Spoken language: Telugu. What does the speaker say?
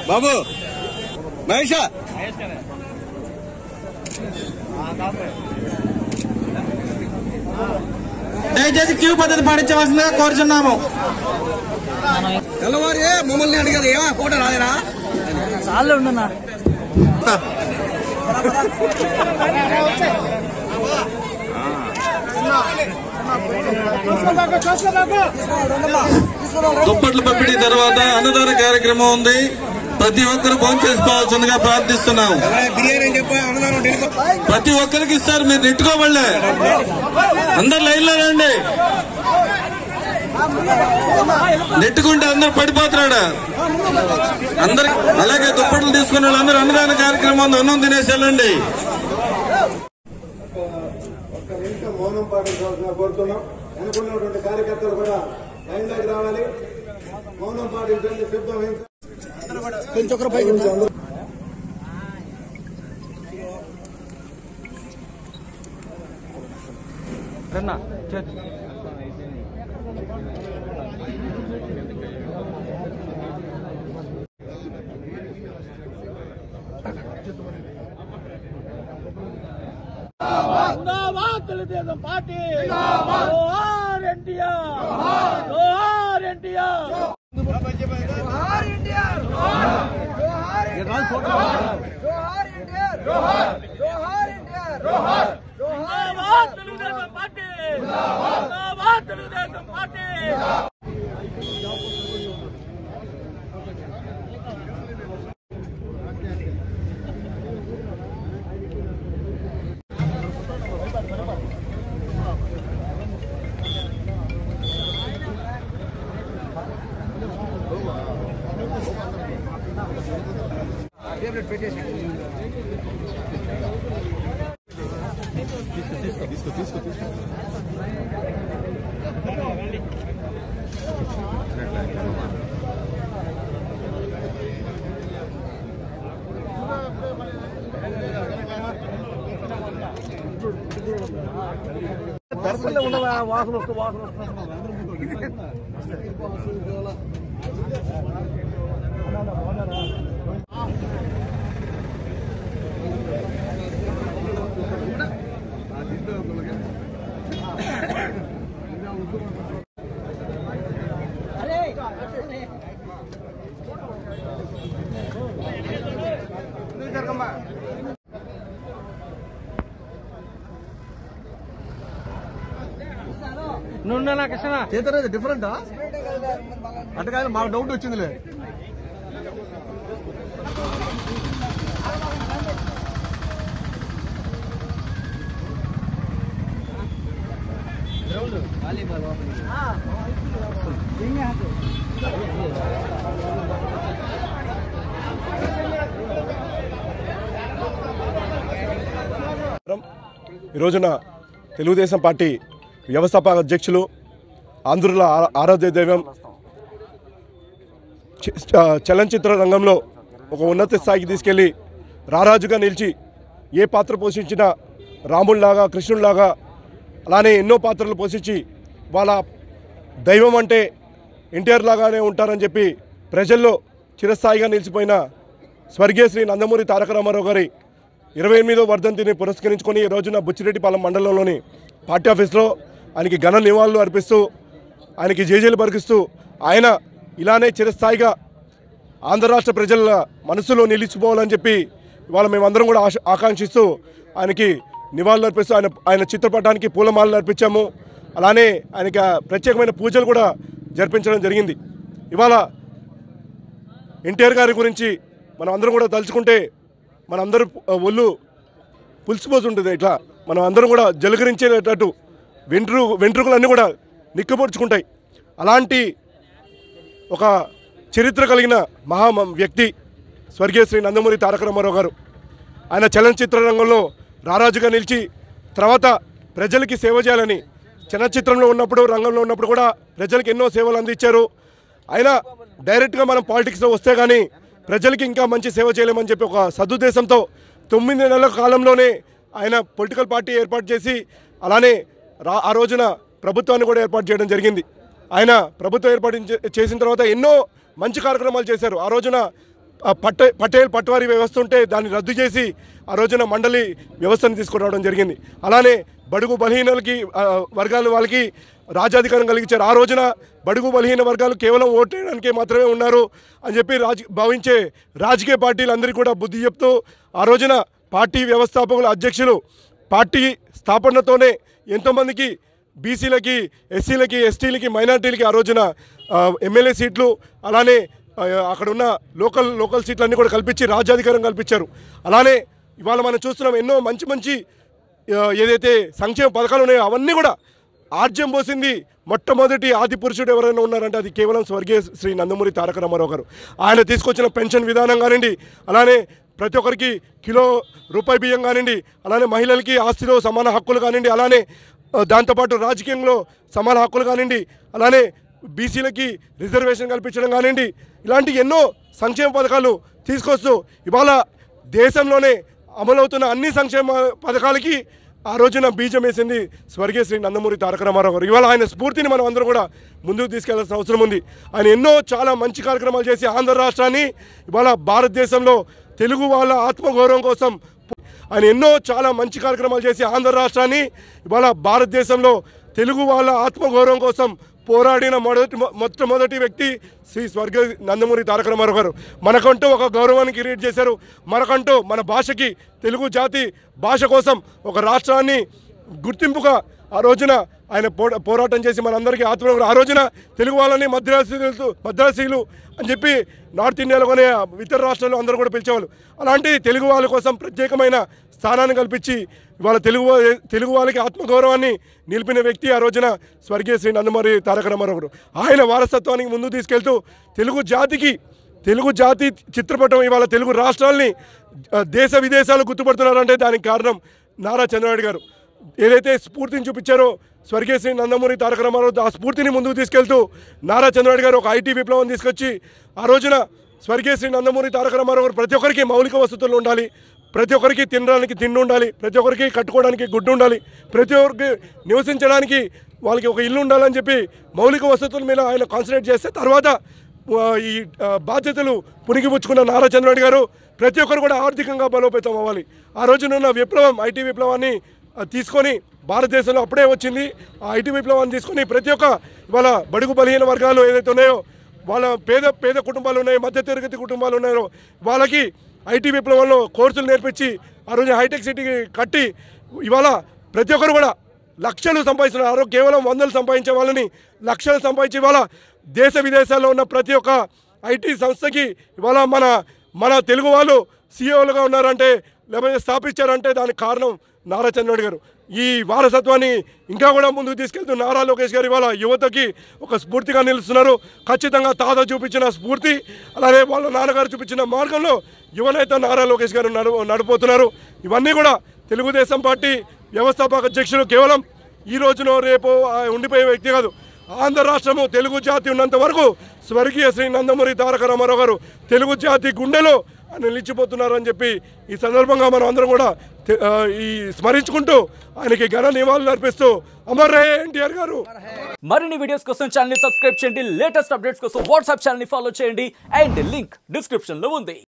బాబు మహేషా దయచేసి క్యూ పద్ధతి పాటించవలసిందిగా కోరుచున్నాము. తెల్లవారి మమ్మల్ని అడిగారు ఏమా ఫోటో రాలేరా చాలా ఉండన్నా దుప్పట్లు పంపిణీ తర్వాత అన్నదాన కార్యక్రమం ఉంది. ప్రతి ఒక్కరు భోజనం చేసుకోవాల్సిందిగా ప్రార్థిస్తున్నాం. ప్రతి ఒక్కరికి ఇస్తారు, మీరు నెట్టుకోవాలే. అందరు లైన్లో రండి, నెట్టుకుంటే అందరు పడిపోతున్నాడు అందరు. అలాగే దుప్పట్లు తీసుకున్న వాళ్ళందరూ అన్నదాన కార్యక్రమం అన్నం తినేసి వెళ్ళండి. మౌనం పాటించాల్సిన కోరుతున్నాం. అనుకున్నటువంటి కార్యకర్తలు కూడా లైన్లోకి రావాలి, మౌనం పాటించండి. శబ్దం కొంచెం పైకి తెలుగుదేశం పార్టీ జోహార్ ఎన్టీఆర్, జోహార్ ఎన్టీఆర్, జోహార్ ఎన్టీఆర్, జోహార్ ఎన్టీఆర్, జోహార్ ఎన్టీఆర్, జోహార్ ఎన్టీఆర్, జోహార్ తెలుగుదేశం పార్టీ, జోహార్ తెలుగుదేశం పార్టీ. దర్శనం ఉండవా వాసన నువ్వు కృష్ణ చేతనేది డిఫరెంటా అంటే కాదు, మాకు డౌట్ వచ్చిందిలే. ఈ రోజున తెలుగుదేశం పార్టీ వ్యవస్థాపక అధ్యక్షులు, ఆంధ్రుల ఆరాధ్య దైవం, చలనచిత్ర రంగంలో ఒక ఉన్నత స్థాయికి తీసుకెళ్ళి రారాజుగా నిలిచి ఏ పాత్ర పోషించినా రాముడిలాగా, కృష్ణుడిలాగా, అలానే ఎన్నో పాత్రలు పోషించి వాళ్ళ దైవం అంటే ఎన్టీఆర్ లాగానే ఉంటారని చెప్పి ప్రజల్లో చిరస్థాయిగా నిలిచిపోయిన స్వర్గీయ శ్రీ నందమూరి తారక రామారావు గారి 28వ వర్ధంతిని పురస్కరించుకొని ఈ రోజున బుచ్చిరెడ్డిపాలెం మండలంలోని పార్టీ ఆఫీస్లో ఆయనకి ఘన నివాళులు అర్పిస్తూ, ఆయనకి జేజేలు పలికిస్తూ, ఆయన ఇలానే చిరస్థాయిగా ఆంధ్ర రాష్ట్ర ప్రజల మనసులో నిలిచిపోవాలని చెప్పి ఇవాళ మేమందరం కూడా ఆకాంక్షిస్తూ ఆయనకి నివాళులు అర్పిస్తూ ఆయన చిత్రపటానికి పూలమాలలు అర్పించాము. అలానే ఆయనకి ప్రత్యేకమైన పూజలు కూడా జరిపించడం జరిగింది. ఇవాళ ఎన్టీఆర్ గారి గురించి మనం అందరం కూడా తలుచుకుంటే మనందరూ ఒళ్ళు పులిసిపోతుంటుంది. ఇట్లా మనం అందరం కూడా జలకరించేటట్టు వెంట్రుకలన్నీ కూడా నిక్కబొడుచుకుంటాయి. అలాంటి ఒక చరిత్ర కలిగిన మహా వ్యక్తి స్వర్గీయ శ్రీ నందమూరి తారక రామారావు గారు. ఆయన చలనచిత్ర రంగంలో రారాజుగా నిలిచి తర్వాత ప్రజలకి సేవ చేయాలని చలనచిత్రంలో ఉన్నప్పుడు, రంగంలో ఉన్నప్పుడు కూడా ప్రజలకు ఎన్నో సేవలు అందించారు. ఆయన డైరెక్ట్గా మనం పాలిటిక్స్లో వస్తే కానీ ప్రజలకి ఇంకా మంచి సేవ చేయలేమని చెప్పి ఒక సదుద్దేశంతో 9 నెలల కాలంలోనే ఆయన పొలిటికల్ పార్టీ ఏర్పాటు చేసి అలానే ఆ రోజున ప్రభుత్వాన్ని కూడా ఏర్పాటు చేయడం జరిగింది. ఆయన ప్రభుత్వం ఏర్పాటు చేసిన తర్వాత ఎన్నో మంచి కార్యక్రమాలు చేశారు. ఆ రోజున పటేల్ పట్వారీ వ్యవస్థ ఉంటే దాన్ని రద్దు చేసి ఆ రోజున మండలి వ్యవస్థను తీసుకురావడం జరిగింది. అలానే బడుగు బలహీనలకి వర్గాల వాళ్ళకి రాజ్యాధికారం కలిగించారు. ఆ రోజున బడుగు బలహీన వర్గాలు కేవలం ఓటేయడానికే మాత్రమే ఉన్నారు అని చెప్పి భావించే రాజకీయ పార్టీలందరికీ కూడా బుద్ధి చెప్తూ ఆ రోజున పార్టీ వ్యవస్థాపకుల అధ్యక్షులు పార్టీ స్థాపనతోనే ఎంతోమందికి బీసీలకి, ఎస్సీలకి, ఎస్టీలకి, మైనార్టీలకి ఆ రోజున ఎమ్మెల్యే సీట్లు అలానే అక్కడ ఉన్న లోకల్ సీట్లన్నీ కూడా కల్పించి రాజ్యాధికారం కల్పించారు. అలానే ఇవాళ మనం చూస్తున్నాం ఎన్నో మంచి ఏదైతే సంక్షేమ పథకాలు ఉన్నాయో అవన్నీ కూడా ఆర్జ్యం పోసింది మొట్టమొదటి ఆది పురుషుడు ఎవరైనా ఉన్నారంటే అది కేవలం స్వర్గీయ శ్రీ నందమూరి తారక రామారావు గారు. ఆయన తీసుకొచ్చిన పెన్షన్ విధానం కానివ్వండి, అలానే ప్రతి ఒక్కరికి కిలో రూపాయి బియ్యం కానివ్వండి, అలానే మహిళలకి ఆస్తిలో సమాన హక్కులు కానివ్వండి, అలానే దాంతోపాటు రాజకీయంలో సమాన హక్కులు కానివ్వండి, అలానే బీసీలకి రిజర్వేషన్ కల్పించడం కానివ్వండి, ఇలాంటి ఎన్నో సంక్షేమ పథకాలు తీసుకొస్తూ ఇవాళ దేశంలోనే అమలవుతున్న అన్ని సంక్షేమ పథకాలకి ఆ రోజున బీజం వేసింది స్వర్గీయ శ్రీ నందమూరి తారక రామారావు గారు. ఇవాళ ఆయన స్ఫూర్తిని మనం అందరూ కూడా ముందుకు తీసుకెళ్లాల్సిన అవసరం ఉంది. ఆయన ఎన్నో చాలా మంచి కార్యక్రమాలు చేసి ఆంధ్ర రాష్ట్రాన్ని ఇవాళ భారతదేశంలో తెలుగు వాళ్ళ ఆత్మగౌరవం కోసం ఆయన ఎన్నో చాలా మంచి కార్యక్రమాలు చేసి ఆంధ్ర రాష్ట్రాన్ని ఇవాళ భారతదేశంలో తెలుగు వాళ్ళ ఆత్మగౌరవం కోసం పోరాడిన మొట్టమొదటి వ్యక్తి శ్రీ స్వర్గీయ నందమూరి తారక రామారావు గారు. మనకంటూ ఒక గౌరవాన్ని క్రియేట్ చేశారు. మనకంటూ మన భాషకి, తెలుగు జాతి భాష కోసం ఒక రాష్ట్రాన్ని గుర్తింపుగా ఆ రోజున ఆయన పోరాటం చేసి మనందరికీ ఆ రోజున తెలుగు వాళ్ళని మద్రాసీలు అని చెప్పి నార్త్ ఇండియాలోనే ఇతర రాష్ట్రాల్లో అందరూ కూడా పిలిచేవాళ్ళు. అలాంటి తెలుగు వాళ్ళ కోసం ప్రత్యేకమైన స్థానాన్ని కల్పించి ఇవాళ తెలుగు వాళ్ళకి ఆత్మగౌరవాన్ని నిలిపిన వ్యక్తి ఆ రోజున స్వర్గీయ శ్రీ నందమూరి తారక రామారావు గారు. ఆయన వారసత్వానికి ముందుకు తీసుకెళ్తూ తెలుగు జాతి చిత్రపటం ఇవాళ తెలుగు రాష్ట్రాలని దేశ విదేశాలు గుర్తుపడుతున్నారంటే దానికి కారణం నారా చంద్రబాబు గారు. ఏదైతే స్ఫూర్తిని చూపించారో స్వర్గీయ శ్రీ నందమూరి తారక రామారావు ఆ స్ఫూర్తిని ముందుకు తీసుకెళ్తూ నారా చంద్రబాబు గారు ఒక ఐటీ విప్లవం తీసుకొచ్చి ఆ రోజున స్వర్గీయ శ్రీ నందమూరి తారక రామారావు గారు ప్రతి ఒక్కరికి మౌలిక వసతులు ఉండాలి, ప్రతి ఒక్కరికి తినడానికి తిండి ఉండాలి, ప్రతి ఒక్కరికి కట్టుకోవడానికి గుడ్డు ఉండాలి, ప్రతి ఒక్కరికి నివసించడానికి వాళ్ళకి ఒక ఇల్లు ఉండాలని చెప్పి మౌలిక వసతుల మీద ఆయన కాన్సన్ట్రేట్ చేస్తే తర్వాత ఈ బాధ్యతలు పుణిగిపుచ్చుకున్న నారా చంద్రబాబు గారు ప్రతి ఒక్కరు కూడా ఆర్థికంగా బలోపేతం అవ్వాలి. ఆ రోజునున్న విప్లవం ఐటీ విప్లవాన్ని తీసుకొని భారతదేశంలో అప్పుడే వచ్చింది. ఆ ఐటీ విప్లవాన్ని తీసుకొని ప్రతి ఒక్క ఇవాళ బడుగు బలహీన వర్గాలు ఏదైతే ఉన్నాయో వాళ్ళ పేద కుటుంబాలు ఉన్నాయో, మధ్యతరగతి కుటుంబాలు ఉన్నాయో వాళ్ళకి ఐటీ విప్లవంలో కోర్సులు నేర్పించి ఆ రోజు హైటెక్ సిటీకి కట్టి ఇవాళ ప్రతి ఒక్కరు కూడా లక్షలు సంపాదిస్తున్నారు. కేవలం వందలు సంపాదించే వాళ్ళని లక్షలు సంపాదించి ఇవాళ దేశ విదేశాల్లో ఉన్న ప్రతి ఒక్క ఐటీ సంస్థకి ఇవాళ మన తెలుగు వాళ్ళు సీఈఓలుగా ఉన్నారంటే లేకపోతే స్థాపించారంటే దానికి కారణం నారా చంద్రబాబు గారు. ఈ వారసత్వాన్ని ఇంకా కూడా ముందుకు తీసుకెళ్తూ నారా లోకేష్ గారు ఇవాళ యువతకి ఒక స్ఫూర్తిగా నిలుస్తున్నారు. ఖచ్చితంగా తాత చూపించిన స్ఫూర్తి అలానే వాళ్ళ నాన్నగారు చూపించిన మార్గంలో యువనేత నారా లోకేష్ గారు నడిపోతున్నారు. ఇవన్నీ కూడా తెలుగుదేశం పార్టీ వ్యవస్థాపక అధ్యక్షులు కేవలం ఈ రోజునో రేపో ఉండిపోయే వ్యక్తి కాదు. ఆంధ్ర రాష్ట్రము తెలుగు జాతి ఉన్నంత వరకు స్వర్గీయ శ్రీ నందమూరి తారక రామారావు గారు తెలుగు జాతి గుండెలో నిలిచిపోతున్నారని చెప్పి ఈ సందర్భంగా మనం అందరం కూడా ఈ స్మరించుకుంటూ ఆయనకి ఘన నివాళులు అర్పిస్తూ అమర్ రహే ఎన్టీఆర్ గారు. మరిన్ని వీడియోస్ కోసం ఛానల్ ని సబ్స్క్రైబ్ చేయండి, లేటెస్ట్ అప్డేట్స్ కోసం వాట్సాప్ ఛానల్ ని ఫాలో చేయండి అండ్ లింక్ డిస్క్రిప్షన్ లో ఉంది.